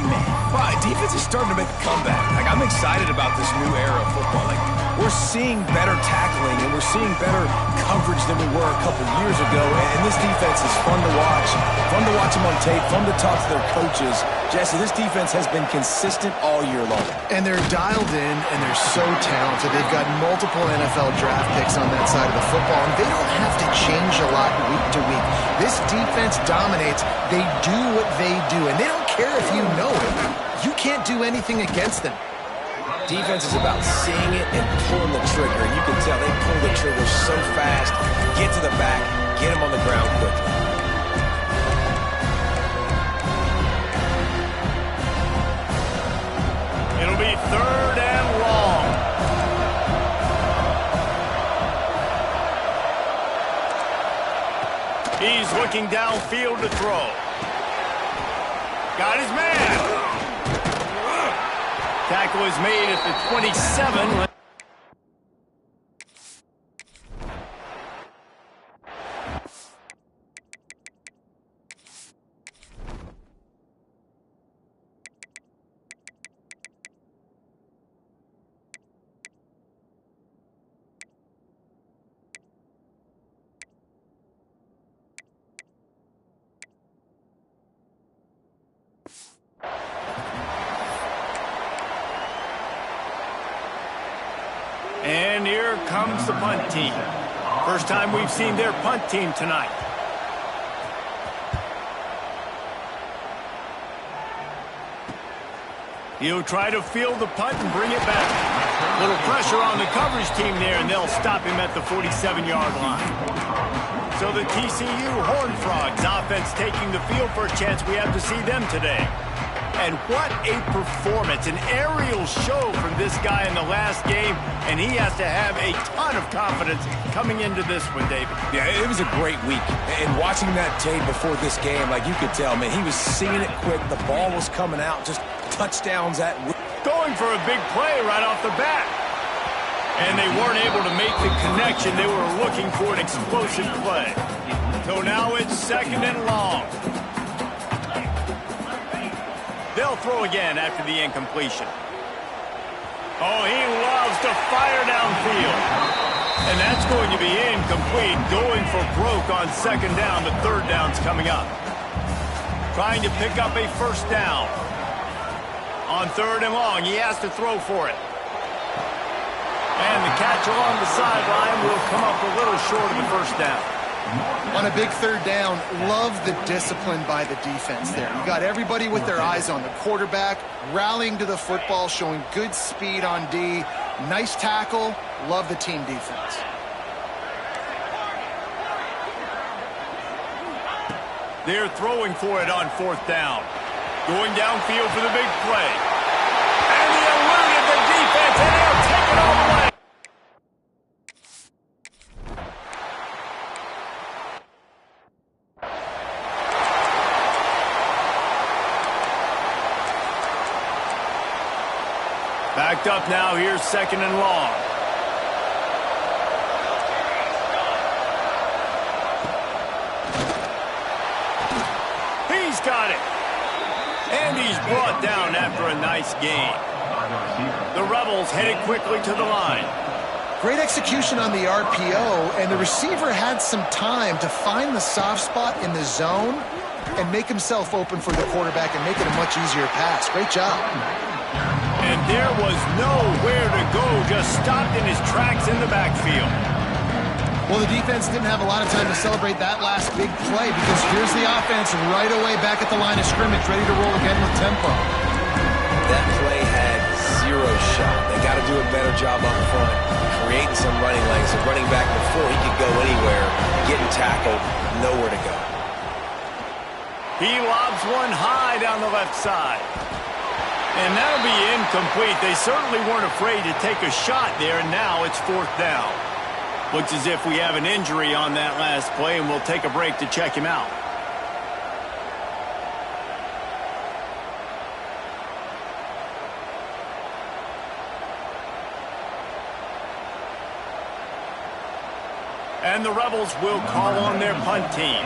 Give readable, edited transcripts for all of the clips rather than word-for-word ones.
man. Wow, defense is starting to make a comeback. Like, I'm excited about this new era of football. Like, we're seeing better tackling and we're seeing better coverage than we were a couple years ago. And this defense is fun to watch them on tape, fun to talk to their coaches. Jesse, this defense has been consistent all year long. And they're dialed in, and they're so talented. They've got multiple NFL draft picks on that side of the football, and they don't have to change a lot week to week. This defense dominates. They do what they do, and they don't care if you know it. You can't do anything against them. Defense is about seeing it and pulling the trigger. And you can tell they pull the trigger so fast, get to the back, get him on the ground quickly. It'll be 3rd and long. He's looking downfield to throw. Got his man. Tackle is made at the 27. And here comes the punt team. First time we've seen their punt team tonight. He'll try to field the punt and bring it back. Little pressure on the coverage team there, and they'll stop him at the 47-yard line. So the TCU Horned Frogs offense taking the field for a chance. We have to see them today. And what a performance, an aerial show from this guy in the last game, and he has to have a ton of confidence coming into this one, David. Yeah, it was a great week. And watching that tape before this game, like you could tell, man, he was seeing it quick. The ball was coming out, just touchdowns at will. Going for a big play right off the bat. And they weren't able to make the connection. They were looking for an explosive play. So now it's 2nd and long. They'll throw again after the incompletion. Oh, he loves to fire downfield. And that's going to be incomplete. Going for broke on 2nd down, but 3rd down's coming up. Trying to pick up a 1st down. On 3rd and long, he has to throw for it. And the catch along the sideline will come up a little short of the 1st down. On a big 3rd down, love the discipline by the defense there. You got everybody with their eyes on the quarterback, rallying to the football, showing good speed on D. Nice tackle. Love the team defense. They're throwing for it on 4th down. Going downfield for the big play. And he eluded the defense, and he'll take it all the way. Backed up now, here's 2nd and long. He's got it. And he's brought down after a nice gain. The Rebels headed quickly to the line. Great execution on the RPO, and the receiver had some time to find the soft spot in the zone and make himself open for the quarterback and make it a much easier pass. Great job. And there was nowhere to go, just stopped in his tracks in the backfield. Well, the defense didn't have a lot of time to celebrate that last big play because here's the offense right away back at the line of scrimmage, ready to roll again with tempo. That play had 0 shot. They got to do a better job up front, creating some running lanes. The running back before he could go anywhere, getting tackled, nowhere to go. He lobs one high down the left side. And that'll be incomplete. They certainly weren't afraid to take a shot there, and now it's 4th down. Looks as if we have an injury on that last play, and we'll take a break to check him out. And the Rebels will call on their punt team.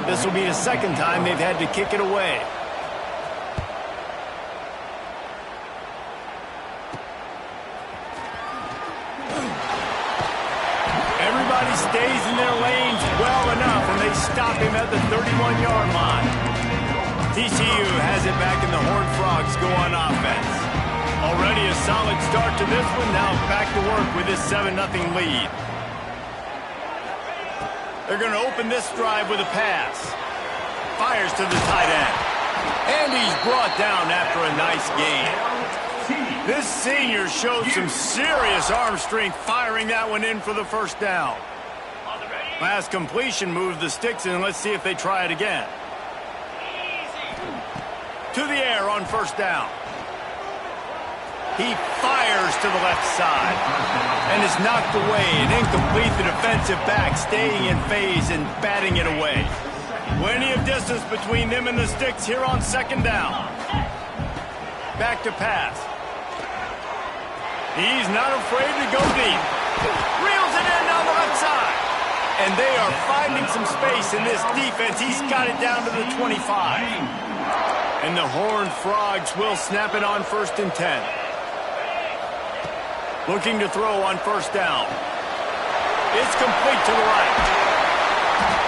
This will be the 2nd time they've had to kick it away. stays in their lanes well enough, and they stop him at the 31-yard line. TCU has it back, and the Horned Frogs go on offense. Already a solid start to this one. Now back to work with this 7-0 lead. They're going to open this drive with a pass. Fires to the tight end. And he's brought down after a nice gain. This senior showed some serious arm strength firing that one in for the first down. Last completion moves the sticks in. Let's see if they try it again. To the air on first down. He fires to the left side and is knocked away and incomplete. The defensive back staying in phase and batting it away. Plenty of distance between them and the sticks here on second down. Back to pass. He's not afraid to go deep. Reels it in down the left side. And they are finding some space in this defense. He's got it down to the 25. And the Horned Frogs will snap it on 1st and 10. Looking to throw on first down. It's complete to the right.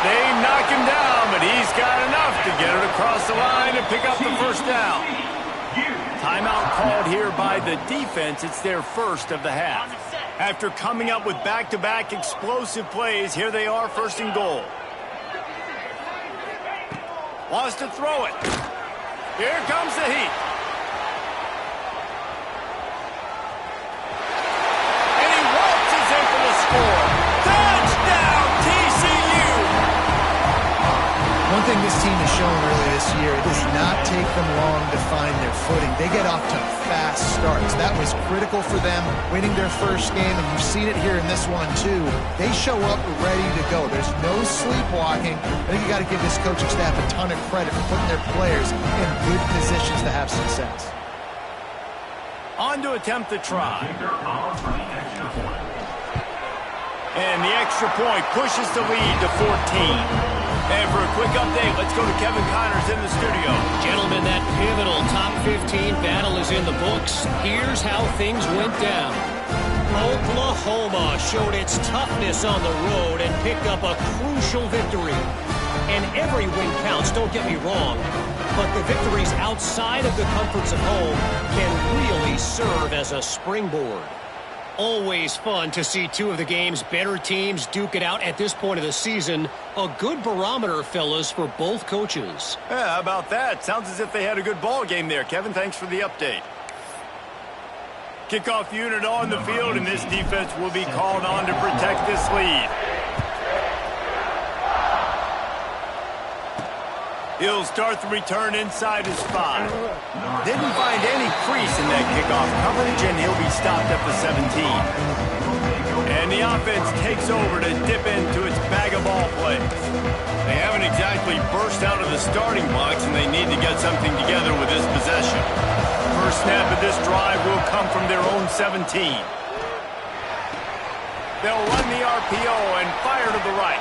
They knock him down, but he's got enough to get it across the line and pick up the first down. Timeout called here by the defense. It's their first of the half. After coming up with back-to-back explosive plays, here they are, 1st and goal. Wants to throw it. Here comes the heat. And he waltzes in for the score. Touchdown, TCU! One thing this team has shown early this year, it does not take them long to find their footing. They get off to fast starts. That was critical for them, winning their first game, and you've seen it here in this one too. They show up ready to go. There's no sleepwalking. I think you got to give this coaching staff a ton of credit for putting their players in good positions to have success. On to attempt the try. And the extra point pushes the lead to 14. And for a quick update, let's go to Kevin Connors in the studio. Gentlemen, that pivotal top 15 battle is in the books. Here's how things went down. Oklahoma showed its toughness on the road and picked up a crucial victory. And every win counts, don't get me wrong. But the victories outside of the comforts of home can really serve as a springboard. Always fun to see two of the game's better teams duke it out at this point of the season. A good barometer, fellas, for both coaches. Yeah, how about that? Sounds as if they had a good ball game there. Kevin, thanks for the update. Kickoff unit on the field, and this defense will be called on to protect this lead. He'll start the return inside his 5. Didn't find any crease in that kickoff coverage, and he'll be stopped at the 17. And the offense takes over to dip into its bag of ball plays. They haven't exactly burst out of the starting blocks, and they need to get something together with this possession. First snap of this drive will come from their own 17. They'll run the RPO and fire to the right.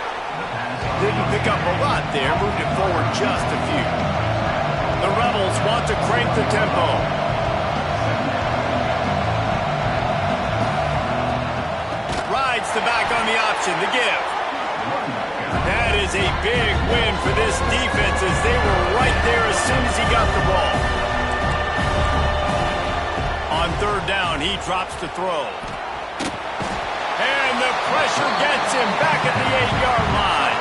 Didn't pick up a lot there, moved it forward just a few. The Rebels want to crank the tempo. Rides the back on the option, the give. That is a big win for this defense as they were right there as soon as he got the ball. On third down, he drops to throw. And the pressure gets him back at the 8-yard line.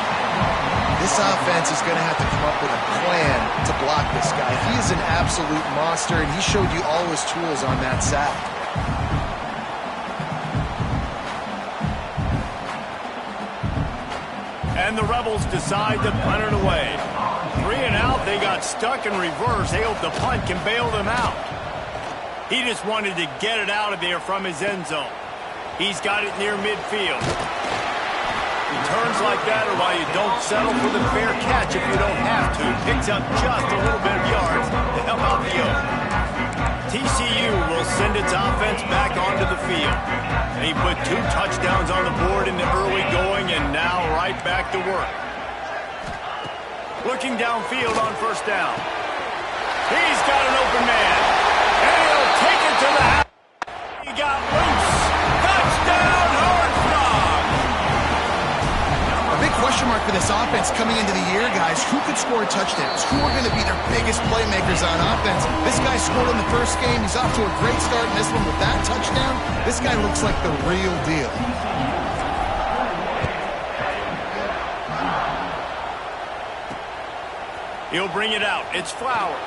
This offense is going to have to come up with a plan to block this guy. He is an absolute monster, and he showed you all his tools on that sack. And the Rebels decide to punt it away. 3 and out, they got stuck in reverse. They hope the punt can bail them out. He just wanted to get it out of there from his end zone. He's got it near midfield. Returns like that are why you don't settle for the fair catch if you don't have to. Picks up just a little bit of yards to help out the yoke. TCU will send its offense back onto the field. He put 2 touchdowns on the board in the early going and now right back to work. Looking downfield on first down. He's got an open man. And he'll take it to the house. He got loose. Touchdown, Horned Frogs. this offense coming into the year, guys, who could score touchdowns? Who are going to be their biggest playmakers on offense? This guy scored in the first game. He's off to a great start in this one with that touchdown. This guy looks like the real deal. He'll bring it out. It's Flowers.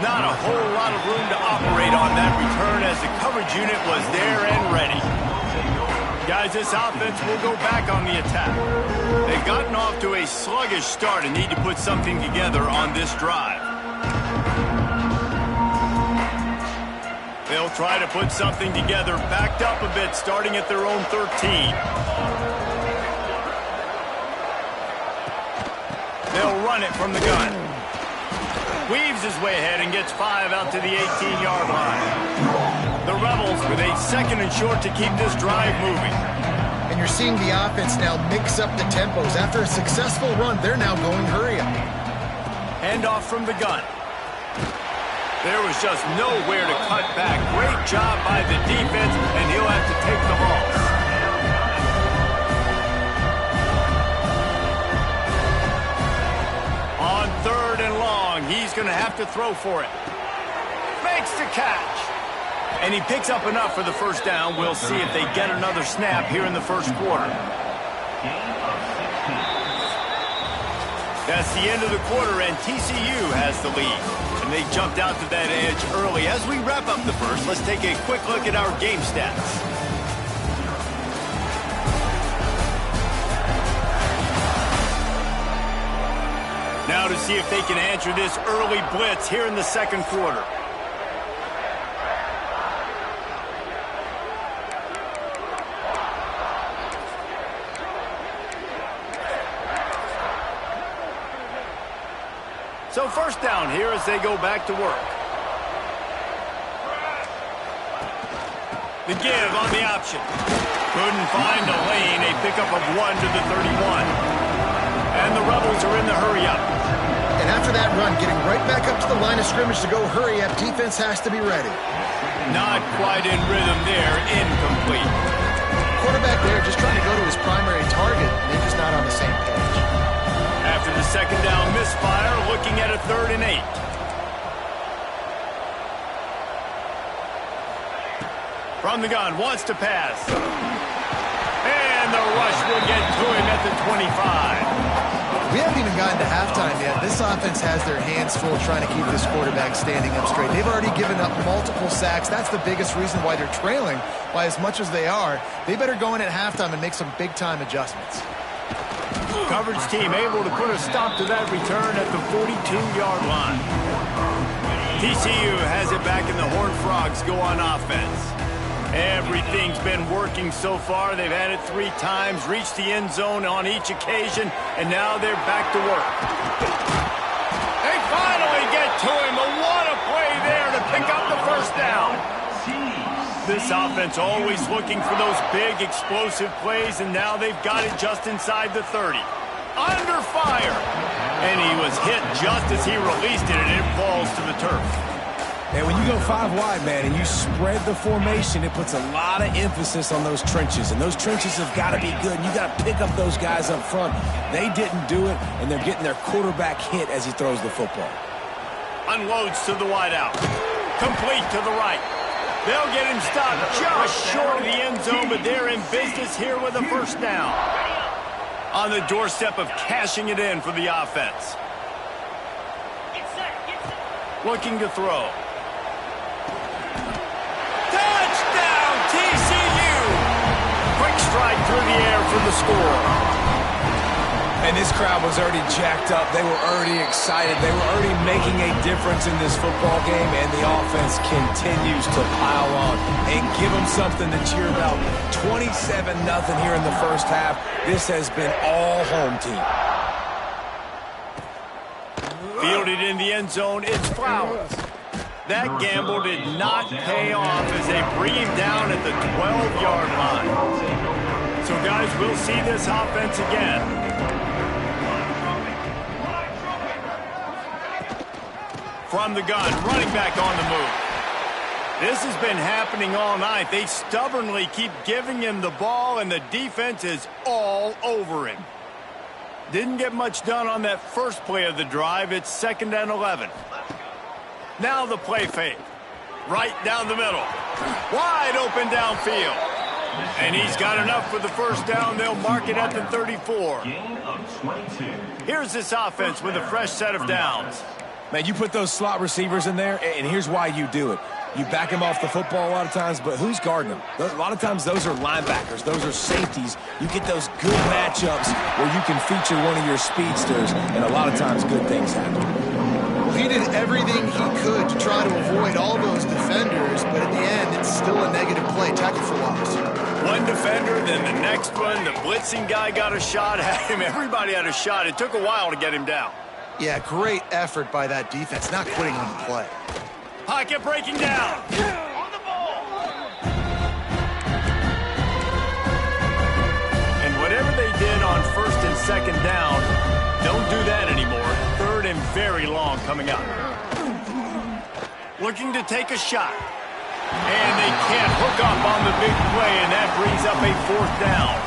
Not a whole lot of room to operate on that return as the coverage unit was there and ready. Guys, this offense will go back on the attack. They've gotten off to a sluggish start and need to put something together on this drive. They'll try to put something together, backed up a bit, starting at their own 13. They'll run it from the gun. Weaves his way ahead and gets 5 out to the 18-yard line. The Rebels with a second and short to keep this drive moving. And you're seeing the offense now mix up the tempos. After a successful run, they're now going hurry up. Handoff from the gun. There was just nowhere to cut back. Great job by the defense, and he'll have to take the loss. On 3rd and long, he's going to have to throw for it. Makes the catch. And he picks up enough for the first down. We'll see if they get another snap here in the first quarter. That's the end of the quarter, and TCU has the lead. And they jumped out to that edge early. As we wrap up the first, let's take a quick look at our game stats. Now to see if they can answer this early blitz here in the second quarter. So first down here as they go back to work. The give on the option. Couldn't find a lane. A pickup of 1 to the 31. And the Rebels are in the hurry up. And after that run, getting right back up to the line of scrimmage to go hurry up, defense has to be ready. Not quite in rhythm there. Incomplete. Quarterback there just trying to go to his primary target. They're just not on the same page. After the second down misfire, looking at a 3rd and 8. From the gun, wants to pass. And the rush will get to him at the 25. We haven't even gotten to halftime yet. This offense has their hands full trying to keep this quarterback standing up straight. They've already given up multiple sacks. That's the biggest reason why they're trailing by as much as they are. They better go in at halftime and make some big-time adjustments. Coverage team able to put a stop to that return at the 42-yard line. TCU has it back, and the Horned Frogs go on offense. Everything's been working so far. They've had it 3 times, reached the end zone on each occasion, and now they're back to work. They finally get to him. What a play there to pick up the first down. This offense always looking for those big, explosive plays, and now they've got it just inside the 30. Under fire. And he was hit just as he released it, and it falls to the turf. And when you go 5 wide, man, and you spread the formation, it puts a lot of emphasis on those trenches. And those trenches have got to be good. And you got to pick up those guys up front. They didn't do it, and they're getting their quarterback hit as he throws the football. Unloads to the wideout. Complete to the right. They'll get him stopped just short of the end zone, but they're in business here with a first down. On the doorstep of cashing it in for the offense. Looking to throw. Touchdown, TCU! Quick strike through the air for the score. And this crowd was already jacked up. They were already excited. They were already making a difference in this football game, and the offense continues to pile on and give them something to cheer about. 27-0 here in the first half. This has been all home team. Fielded in the end zone, it's Flowers. That gamble did not pay off as they bring him down at the 12-yard line. So, guys, we'll see this offense again. From the gun, running back on the move. This has been happening all night. They stubbornly keep giving him the ball, and the defense is all over him. Didn't get much done on that first play of the drive. It's 2nd and 11. Now the play fake. Right down the middle. Wide open downfield. And he's got enough for the first down. They'll mark it at the 34. Here's this offense with a fresh set of downs. Man, you put those slot receivers in there, and here's why you do it. You back them off the football a lot of times, but who's guarding them? A lot of times those are linebackers. Those are safeties. You get those good matchups where you can feature one of your speedsters, and a lot of times good things happen. Well, he did everything he could to try to avoid all those defenders, but at the end, it's still a negative play. Tackle for loss. One defender, then the next one. The blitzing guy got a shot at him. Everybody had a shot. It took a while to get him down. Yeah, great effort by that defense, not quitting on the play. Pocket breaking down. And whatever they did on 1st and 2nd down, don't do that anymore. 3rd and very long coming up. Looking to take a shot. And they can't hook up on the big play, and that brings up a 4th down.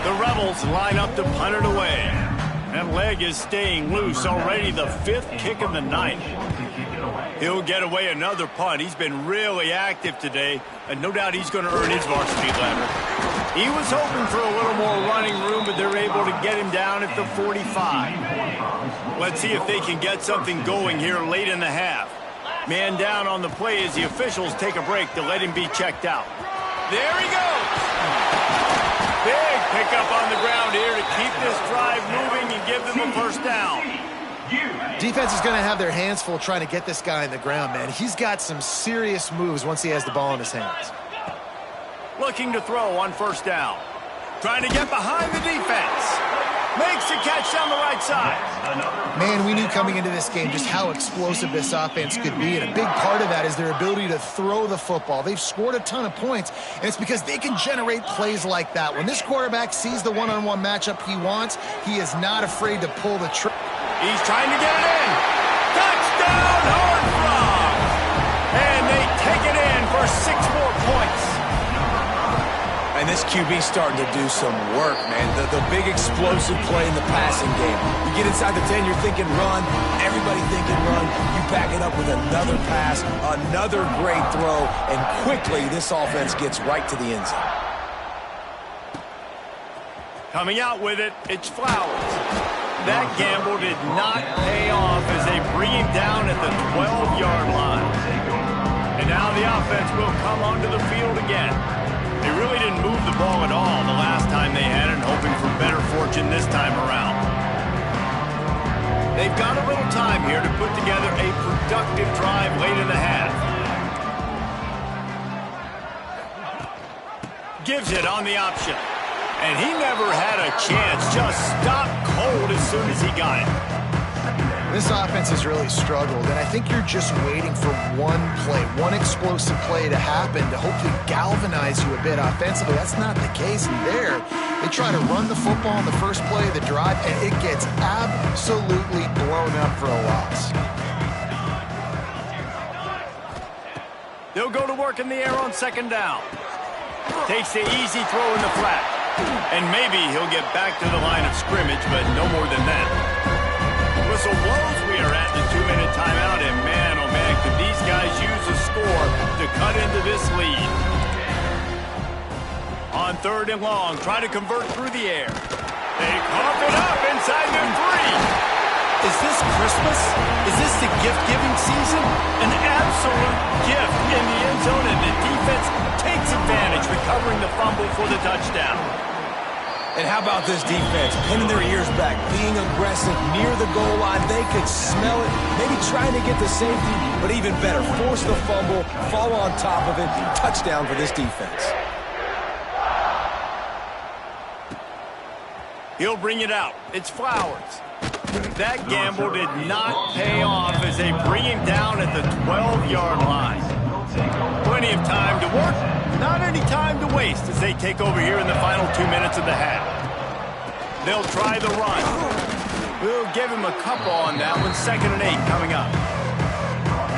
The Rebels line up to punt it away. That leg is staying loose. Already the 5th kick of the night. He'll get away another punt. He's been really active today, and no doubt he's going to earn his varsity letter. He was hoping for a little more running room, but they're able to get him down at the 45. Let's see if they can get something going here late in the half. Man down on the play as the officials take a break to let him be checked out. There he goes! Big pickup on the ground here to keep this drive moving and give them a first down. Defense is going to have their hands full trying to get this guy in the ground, man. He's got some serious moves once he has the ball in his hands. Looking to throw on 1st down. Trying to get behind the defense. Makes the catch down the right side. Man, we knew coming into this game just how explosive this offense could be, and a big part of that is their ability to throw the football. They've scored a ton of points, and it's because they can generate plays like that. When this quarterback sees the one-on-one matchup he wants, he is not afraid to pull the trigger. He's trying to get it in. Touchdown, Hard Frog! And they take it in for 6 more points. And this QB's starting to do some work, man. The big explosive play in the passing game. You get inside the 10, you're thinking run. Everybody thinking run. You back it up with another pass, another great throw, and quickly this offense gets right to the end zone. Coming out with it, it's Flowers. That gamble did not pay off as they bring him down at the 12-yard line. And now the offense will come onto the field again. They really didn't move the ball at all the last time they had it, hoping for better fortune this time around. They've got a little time here to put together a productive drive late in the half. Gives it on the option. And he never had a chance, just stopped cold as soon as he got it. This offense has really struggled, and I think you're just waiting for one play, one explosive play to happen to hopefully galvanize you a bit offensively. That's not the case there. They try to run the football in the first play of the drive, and it gets absolutely blown up for a loss. They'll go to work in the air on 2nd down. Takes the easy throw in the flat. And maybe he'll get back to the line of scrimmage, but no more than that. Whistle blows. We are at the 2-minute timeout, and man, oh man, could these guys use a score to cut into this lead. On 3rd and long, try to convert through the air. They cough it up inside the 3. Is this Christmas? Is this the gift-giving season? An absolute gift in the end zone, and the defense takes advantage, recovering the fumble for the touchdown. And how about this defense? Pinning their ears back, being aggressive near the goal line. They could smell it, maybe trying to get the safety, but even better, force the fumble, fall on top of it. Touchdown for this defense. He'll bring it out. It's Flowers. That gamble did not pay off as they bring him down at the 12-yard line. Plenty of time to work, not any time to waste as they take over here in the final 2 minutes of the half. They'll try the run. We'll give him a couple on that one. 2nd and 8 coming up.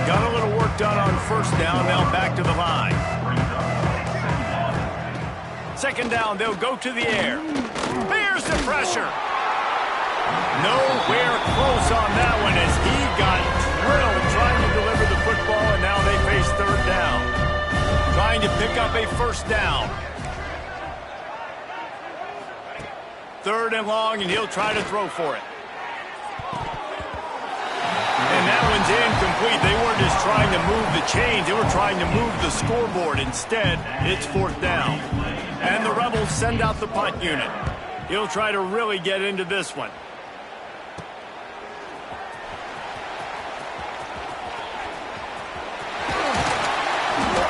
Got a little work done on 1st down, now back to the line. 2nd down, they'll go to the air. Here's the pressure. Nowhere close on that one as he got drilled trying to deliver the football, and now they face third down. Trying to pick up a first down. Third and long, and he'll try to throw for it. And that one's incomplete. They weren't just trying to move the chains. They were trying to move the scoreboard. Instead, it's fourth down. And the Rebels send out the punt unit. He'll try to really get into this one.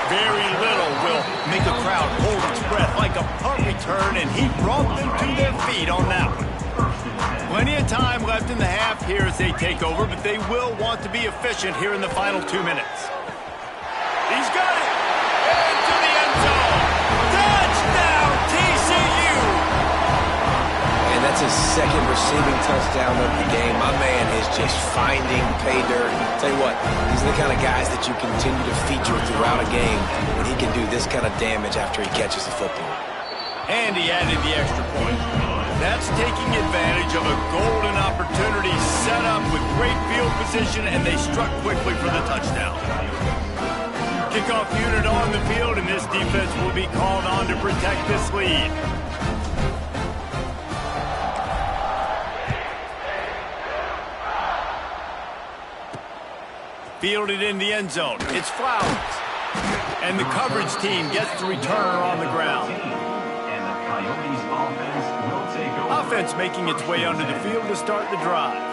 Very little will make a crowd hold its breath like a punt return, and he brought them to their feet on that one. Plenty of time left in the half here as they take over, but they will want to be efficient here in the final 2 minutes. He's got it! Into the end zone! Touchdown, TCU! And that's his second receiving touchdown of the game. My man is just finding pay dirt. Tell you what, these are the kind of guys that you continue to feature throughout a game when he can do this kind of damage after he catches the football. And he added the extra point. That's taking advantage of a golden opportunity set up with great field position, and they struck quickly for the touchdown. Kickoff unit on the field, and this defense will be called on to protect this lead. Fielded in the end zone. It's Flowers. And the coverage team gets the returner on the ground. Offense making its way onto the field to start the drive.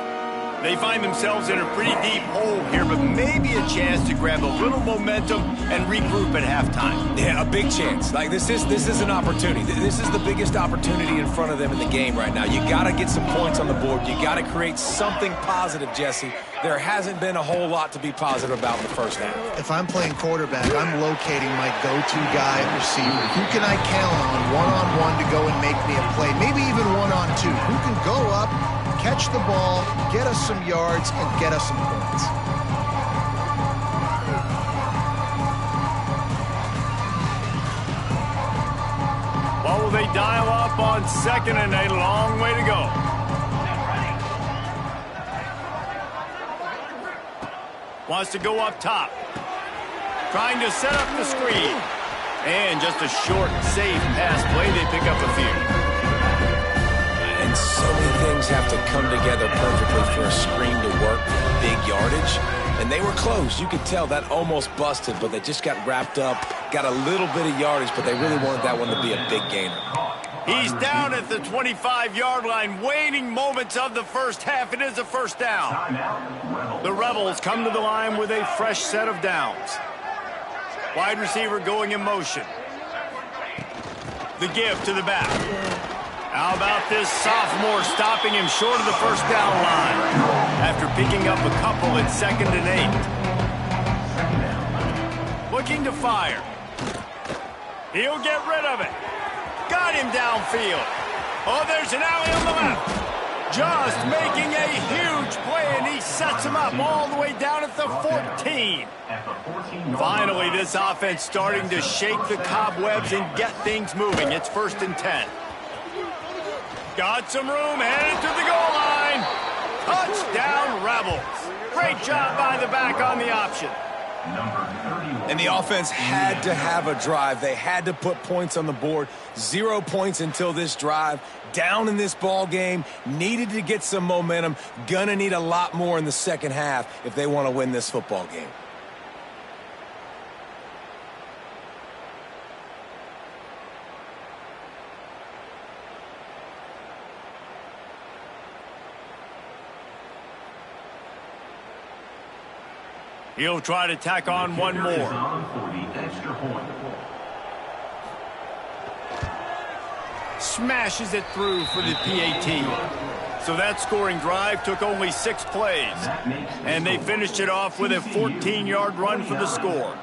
They find themselves in a pretty deep hole here, but maybe a chance to grab a little momentum and regroup at halftime. Yeah, a big chance. Like this is an opportunity. This is the biggest opportunity in front of them in the game right now. You got to get some points on the board. You got to create something positive, Jesse. There hasn't been a whole lot to be positive about in the first half. If I'm playing quarterback, I'm locating my go-to guy at receiver. Who can I count on one-on-one to go and make me a play? Maybe even one-on-two. Who can go up, catch the ball, get us some yards, and get us some points? Well, will they dial up on second and a long way to go? Wants to go up top. Trying to set up the screen. And just a short, safe pass play. They pick up a few. And so many things have to come together perfectly for a screen to work, big yardage. And they were close. You could tell that almost busted, but they just got wrapped up, got a little bit of yardage, but they really wanted that one to be a big gainer. He's down at the 25-yard line, waning moments of the first half. It is a first down. The Rebels come to the line with a fresh set of downs. Wide receiver going in motion. The give to the back. How about this sophomore stopping him short of the first down line after picking up a couple at 2nd and 8. Looking to fire. He'll get rid of it. Got him downfield. Oh, there's an alley on the left. Just making a huge play, and he sets him up all the way down at the 14. Finally, this offense starting to shake the cobwebs and get things moving. It's 1st and 10. Got some room, headed to the goal line. Touchdown, Rebels. Great job by the back on the option. And the offense had to have a drive. They had to put points on the board. 0 points until this drive. Down in this ball game. Needed to get some momentum. Gonna need a lot more in the second half if they want to win this football game. He'll try to tack on one more. Smashes it through for the PAT. So that scoring drive took only 6 plays. And they finished it off with a 14-yard run for the score.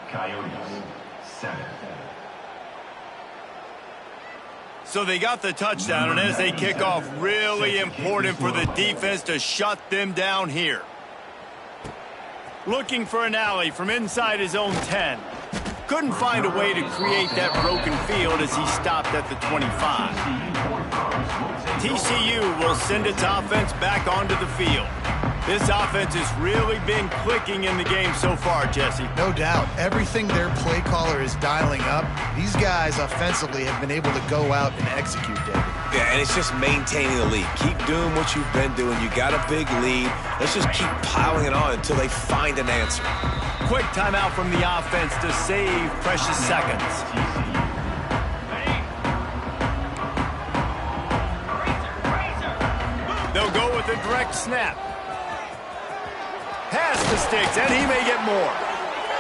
So they got the touchdown, and as they kick off, really important for the defense to shut them down here. Looking for an alley from inside his own 10. Couldn't find a way to create that broken field as he stopped at the 25. TCU will send its offense back onto the field. This offense has really been clicking in the game so far, Jesse. No doubt. Everything their play caller is dialing up, these guys offensively have been able to go out and execute, David. Yeah, and it's just maintaining the lead. Keep doing what you've been doing. You got a big lead. Let's just keep piling it on until they find an answer. Quick timeout from the offense to save precious seconds. They'll go with a direct snap. Pass the sticks, and he may get more.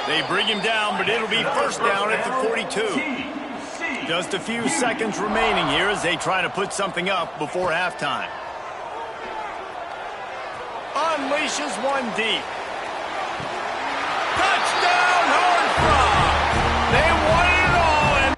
They bring him down, but it'll be first down at the 42. Just a few seconds remaining here as they try to put something up before halftime. Unleashes one deep. Touchdown, Horned Frog! They won it all, and